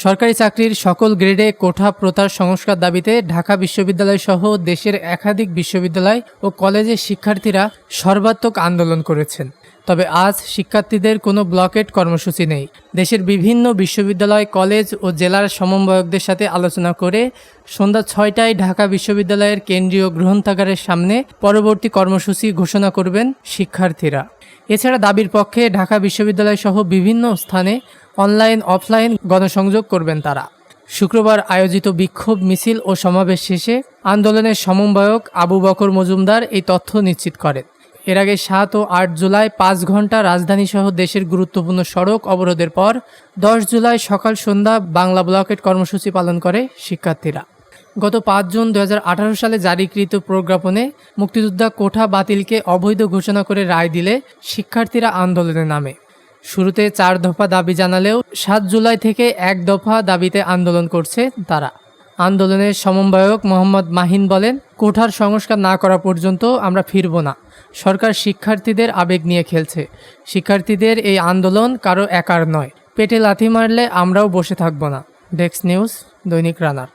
সরকারি চাকরির সকল গ্রেডে কোঠা প্রথার সংস্কার দাবিতে ঢাকা বিশ্ববিদ্যালয় সহ দেশের একাধিক বিশ্ববিদ্যালয় ও কলেজের শিক্ষার্থীরা সর্বাত্মক আন্দোলন করেছেন। তবে আজ শিক্ষার্থীদের কোনো ব্লকেট কর্মসূচি নেই। দেশের বিভিন্ন বিশ্ববিদ্যালয়, কলেজ ও জেলার সমন্বয়কদের সাথে আলোচনা করে সন্ধ্যা ৬টায় ঢাকা বিশ্ববিদ্যালয়ের কেন্দ্রীয় গ্রন্থাগারের সামনে পরবর্তী কর্মসূচি ঘোষণা করবেন শিক্ষার্থীরা। এছাড়া দাবির পক্ষে ঢাকা বিশ্ববিদ্যালয় সহ বিভিন্ন স্থানে অনলাইন অফলাইন গণসংযোগ করবেন তারা। শুক্রবার আয়োজিত বিক্ষোভ মিছিল ও সমাবেশ শেষে আন্দোলনের সমন্বয়ক আবু বকর মজুমদার এই তথ্য নিশ্চিত করেন। এর আগে ৭ ও ৮ জুলাই ৫ ঘন্টা রাজধানীসহ দেশের গুরুত্বপূর্ণ সড়ক অবরোধের পর ১০ জুলাই সকাল সন্ধ্যা বাংলা ব্লকেট কর্মসূচি পালন করে শিক্ষার্থীরা। গত ৫ জুন ২০১৮ সালে জারিকৃত প্রজ্ঞাপনে মুক্তিযোদ্ধা কোঠা বাতিলকে অবৈধ ঘোষণা করে রায় দিলে শিক্ষার্থীরা আন্দোলনে নামে। শুরুতে ৪ দফা দাবি জানালেও ৭ জুলাই থেকে ১ দফা দাবিতে আন্দোলন করছে তারা। আন্দোলনের সমন্বয়ক মোহাম্মদ মাহিন বলেন, কোঠার সংস্কার না করা পর্যন্ত আমরা ফিরব না। সরকার শিক্ষার্থীদের আবেগ নিয়ে খেলছে। শিক্ষার্থীদের এই আন্দোলন কারো একার নয়। পেটে লাথি মারলে আমরাও বসে থাকব না। ডেস্ক নিউজ, দৈনিক রানার।